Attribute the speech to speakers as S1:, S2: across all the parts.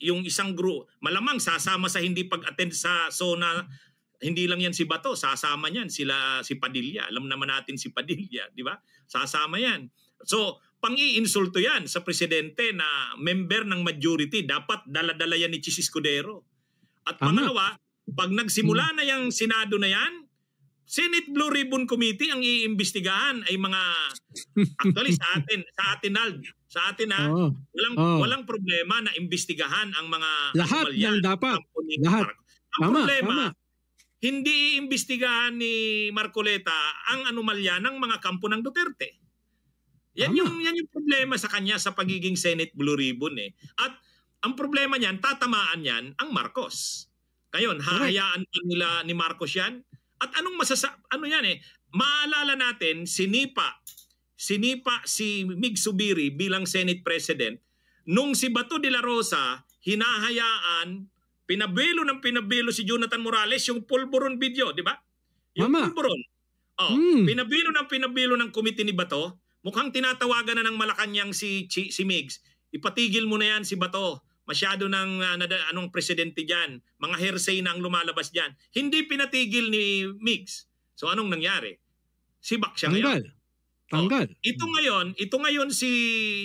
S1: yung isang group, malamang sasama sa hindi pag-attend sa SONA, hindi lang yan si Bato, sasama niyan si Padilla. Alam naman natin si Padilla, di ba? Sasama yan. So, pang-iinsulto yan sa presidente na member ng majority. Dapat dala-dala yan ni Chis Escudero. At pangalawa, pag nagsimula na yung Senado na yan, Senate Blue Ribbon Committee ang iimbestigahan ay mga actually sa atin walang problema na imbestigahan ang mga
S2: lahat ng dapat. Lahat.
S1: Ang problema, hindi iimbestigahan ni Marcoleta ang anomalya ng mga kampo ng Duterte. Yan yung problema sa kanya sa pagiging Senate Blue Ribbon eh. At ang problema niyan, tatamaan yan ang Marcos. Ngayon, hahayaan pa nila ni Marcos yan? At anong ano yan eh, maalala natin, sinipa si Mig Zubiri bilang Senate President, nung si Bato de la Rosa, hinahayaan, pinabelo si Jonathan Morales, yung pulburon video, di ba? Yung pulburon. Pinabelo ng committee ni Bato, mukhang tinatawagan na ng Malacanang si Migs, ipatigil mo na yan si Bato. Masyado ng anong presidente dyan. Mga hearsay na ang lumalabas dyan. Hindi pinatigil ni Migs. So anong nangyari? Sibak siya ngayon.
S2: Tanggal.
S1: Ito ngayon si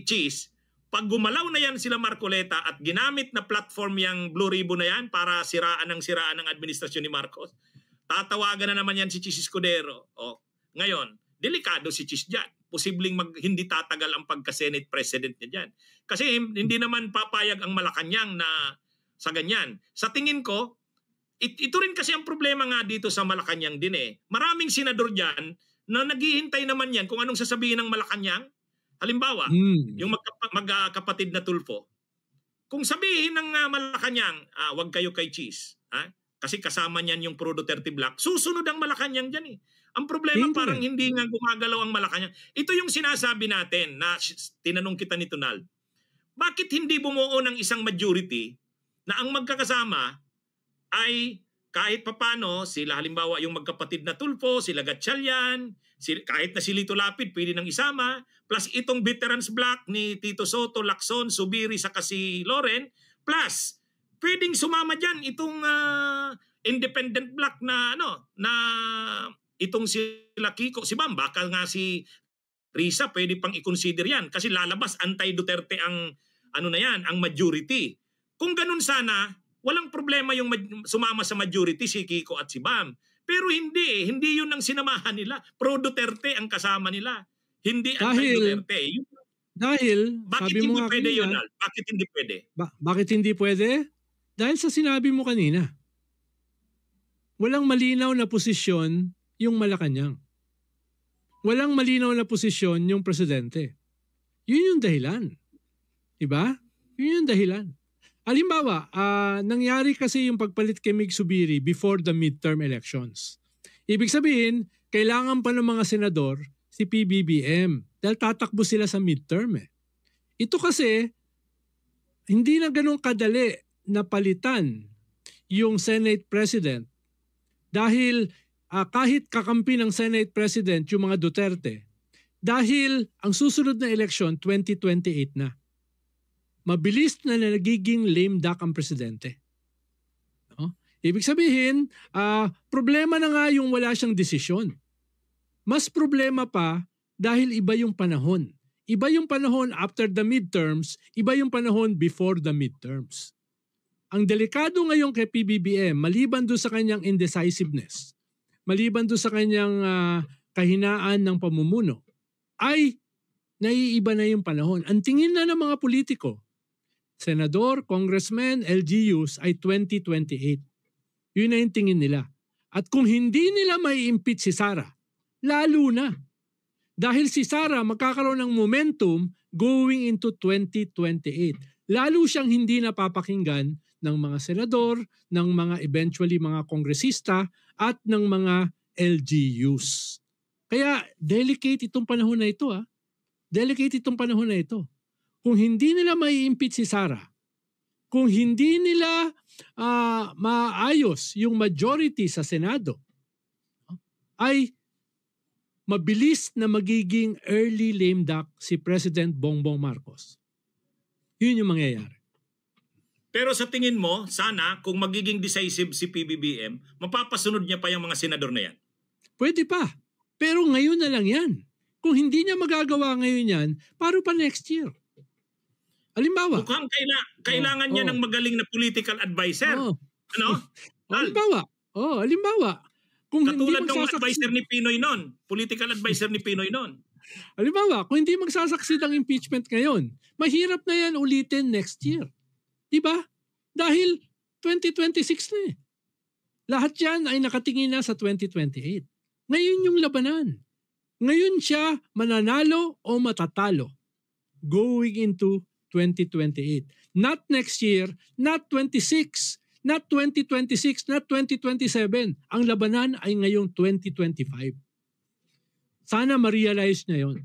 S1: Chis, pag gumalaw na yan sila Marcoleta at ginamit na platform yung Blue Ribbon na yan para siraan ng administrasyon ni Marcos, tatawagan na naman yan si Chis Escudero. Ngayon, delikado si Chis dyan. Posibleng hindi tatagal ang pagka-Senate President niya dyan. Kasi hindi naman papayag ang Malacanang na sa ganyan. Sa tingin ko, ito rin kasi ang problema nga dito sa Malacanang din eh. Maraming senador dyan na naghihintay naman yan kung anong sasabihin ng Malacanang. Halimbawa, yung magkapatid na Tulfo. Kung sabihin ng Malacanang, wag kayo kay Chis. Kasi kasama niyan yung Pro Duterte Bloc. Susunod ang Malacanang dyan eh. Ang problema parang hindi nga gumagalaw ang Malacanang. Ito yung sinasabi natin na tinanong kita ni Tonald. Bakit hindi bumuo ng isang majority na ang magkakasama ay kahit papano, sila halimbawa yung magkapatid na Tulfo, sila Gatchalian, kahit na si Lito Lapid pwede nang isama, plus itong Veterans Bloc ni Tito Soto, Lacson, Zubiri, saka si Loren, plus pwedeng sumama dyan itong independent bloc na itong sila Kiko, si Bam, baka nga si Risa pwede pang i-consider yan kasi lalabas anti-Duterte ang ang majority. Kung ganun sana, walang problema yung sumama sa majority si Kiko at si Bam. Pero hindi yun ang sinamahan nila. Pro-Duterte ang kasama nila. Hindi anti-Duterte. Bakit
S2: sabi mo
S1: hindi pwede
S2: kanina,
S1: yun, Al? Bakit hindi pwede?
S2: Bakit hindi pwede? Dahil sa sinabi mo kanina, walang malinaw na posisyon yung Malacanang. Walang malinaw na posisyon yung presidente. Yun yung dahilan. Diba? Yun yung dahilan. Halimbawa, nangyari kasi yung pagpalit kay Mig Zubiri before the midterm elections. Ibig sabihin, kailangan pa ng mga senador si PBBM dahil tatakbo sila sa midterm eh. Ito kasi, hindi na ganun kadali na palitan yung Senate President dahil kahit kakampi ng Senate President yung mga Duterte, dahil ang susunod na eleksyon 2028 na. Mabilis na nagiging lame duck ang presidente. No? Ibig sabihin, problema na nga yung wala siyang desisyon. Mas problema pa dahil iba yung panahon. Iba yung panahon after the midterms, iba yung panahon before the midterms. Ang delikado ngayon kay PBBM, maliban doon sa kanyang indecisiveness, maliban doon sa kanyang kahinaan ng pamumuno, ay naiiba na yung panahon. Ang tingin na ng mga politiko, senador, congressmen, LGUs ay 2028. Yun na yung tingin nila. At kung hindi nila mai-impeach si Sara, lalo na. Dahil si Sara magkakaroon ng momentum going into 2028. Lalo siyang hindi napapakinggan ng mga senador, ng mga eventually mga kongresista at ng mga LGUs. Kaya delicate itong panahon na ito. Delicate itong panahon na ito. Kung hindi nila mai-impeach si Sara, kung hindi nila maayos yung majority sa Senado, ay mabilis na magiging early lame duck si President Bongbong Marcos. Yun yung mangyayari.
S1: Pero sa tingin mo, sana kung magiging decisive si PBBM, mapapasunod niya pa yung mga senador na yan?
S2: Pwede pa. Pero ngayon na lang yan. Kung hindi niya magagawa ngayon yan, paano pa next year? Halimbawa.
S1: Mukhang kailangan niya ng magaling na political advisor. Ano?
S2: Halimbawa. Kung
S1: Katulad
S2: hindi
S1: ng advisor ni Pinoy noon. Political advisor ni Pinoy noon.
S2: Halimbawa, kung hindi magsasaksid ang impeachment ngayon, mahirap na yan ulitin next year. Diba? Dahil 2026 na eh. Lahat yan ay nakatingin na sa 2028. Ngayon yung labanan. Ngayon siya mananalo o matatalo going into 2028. Not next year, not 26, not 2026, not 2027. Ang labanan ay ngayong 2025. Sana ma-realize niya yon.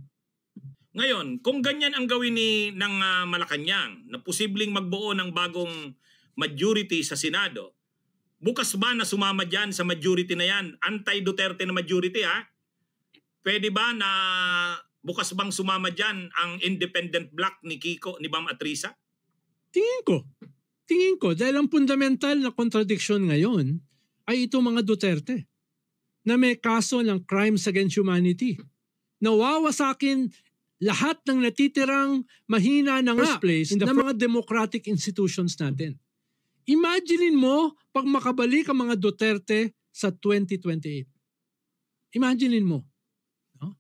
S1: Ngayon, kung ganyan ang gawin ng Malacanang na posibleng magbuo ng bagong majority sa Senado, bukas ba na sumama dyan sa majority na yan? Anti-Duterte na majority ha? Pwede ba na bukas bang sumama dyan ang independent bloc ni Kiko, ni Bam Atrisa?
S2: Tingin ko dahil ang fundamental na contradiction ngayon ay itong mga Duterte na may kaso ng crimes against humanity. Nawawasakin lahat ng natitirang mahina ng first place in the mga democratic institutions natin. Imaginein mo pag makabalik ang mga Duterte sa 2028. Imaginein mo. No?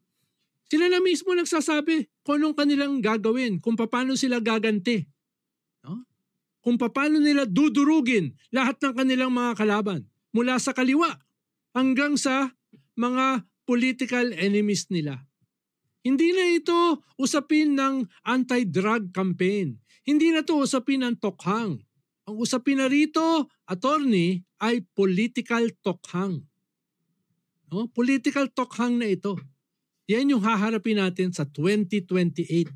S2: Sila na mismo nagsasabi kung anong kanilang gagawin, kung paano sila gaganti. No? Kung paano nila dudurugin lahat ng kanilang mga kalaban mula sa kaliwa hanggang sa mga political enemies nila. Hindi na ito usapin ng anti-drug campaign. Hindi na ito usapin ng tokhang. Ang usapin na rito, attorney, ay political tokhang. No? Political tokhang na ito. Yan yung haharapin natin sa 2028.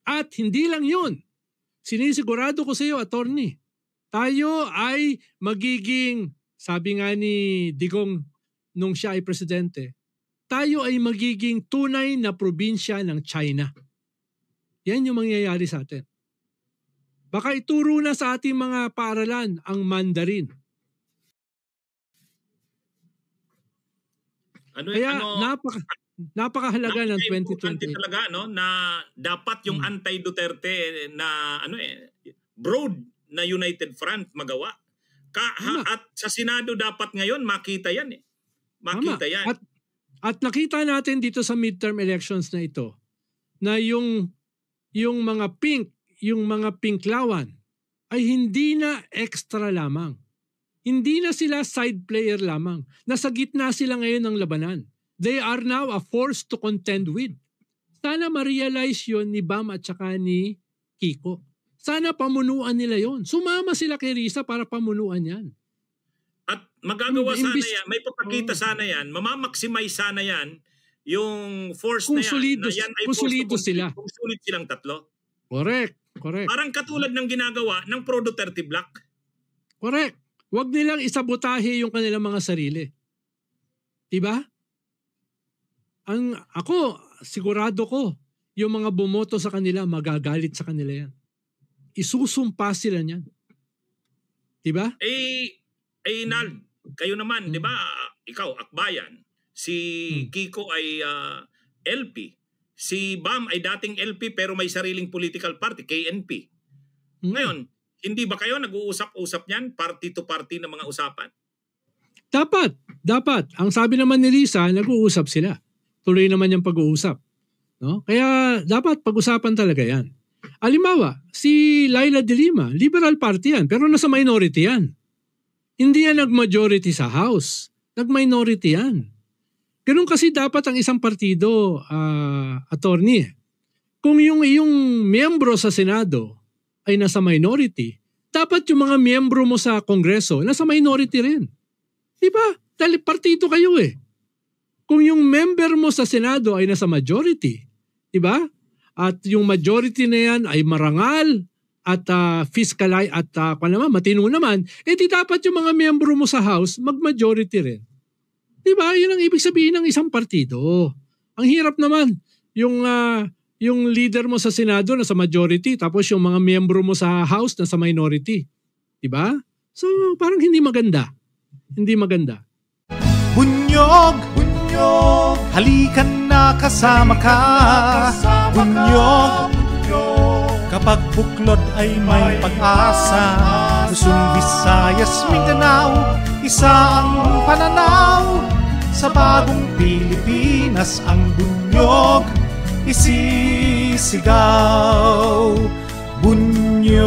S2: At hindi lang yun. Sinisigurado ko sa iyo, attorney, tayo ay magiging, sabi nga ni Digong nung siya ay presidente, tayo ay magiging tunay na probinsya ng China. Yan yung mangyayari sa atin. Baka ituro na sa ating mga paaralan ang Mandarin. Kaya napakahalaga ng 2028.
S1: Talaga no na dapat yung anti-Duterte na broad na United Front magawa. At sa Senado dapat ngayon makita yan eh. Makita yan.
S2: At nakita natin dito sa midterm elections na ito na yung mga pinklawan ay hindi na extra lamang. Hindi na sila side player lamang. Nasa gitna sila ngayon ng labanan. They are now a force to contend with. Sana ma-realize yun ni Bam at saka ni Kiko. Sana pamunuan nila yon. Sumama sila kay Risa para pamunuan yan.
S1: At magagawa sana yan, may papakita sana yan, mamamaximize sana yan, yung force na yan.
S2: Kung solido sila.
S1: Kung solid silang tatlo.
S2: Correct.
S1: Parang katulad ng ginagawa ng pro-Duterte bloc.
S2: Correct. Huwag nilang isabotahe yung kanilang mga sarili. Diba? Ako, sigurado ko, yung mga bumoto sa kanila, magagalit sa kanila yan. Isusumpa sila niyan. Diba?
S1: Nal, kayo naman, di ba? Ikaw, Akbayan. Si Kiko ay LP. Si Bam ay dating LP pero may sariling political party, KNP. Ngayon, hindi ba kayo nag-uusap-usap niyan? Party to party na mga usapan?
S2: Dapat. Ang sabi naman ni Risa, nag-uusap sila. Tuloy naman yung pag-uusap. No? Kaya dapat pag-usapan talaga yan. Halimbawa, si Laila de Lima, Liberal Party yan, pero nasa minority yan. Hindi yan nag-majority sa House. Nag-minority yan. Ganun kasi dapat ang isang partido, attorney. Kung yung miyembro sa Senado ay nasa minority, dapat yung mga miyembro mo sa Kongreso nasa minority rin. Diba? Dahil partido kayo eh. Kung yung member mo sa Senado ay nasa majority, diba? At yung majority na yan ay marangal, at fiscal at matino naman, di dapat yung mga miyembro mo sa House mag-majority rin. Diba? Yun ang ibig sabihin ng isang partido. Ang hirap naman, yung leader mo sa Senado na sa majority, tapos yung mga miyembro mo sa House na sa minority. Diba? So, parang hindi maganda. Hindi maganda.
S3: Bunyog, bunyog, halikan na kasama ka. Bunyog, kapag buklod ay may pag-asa. Luzon, Visayas, Mindanao, isa ang pananaw. Sa bagong Pilipinas ang bunyog isisigaw. Bunyog,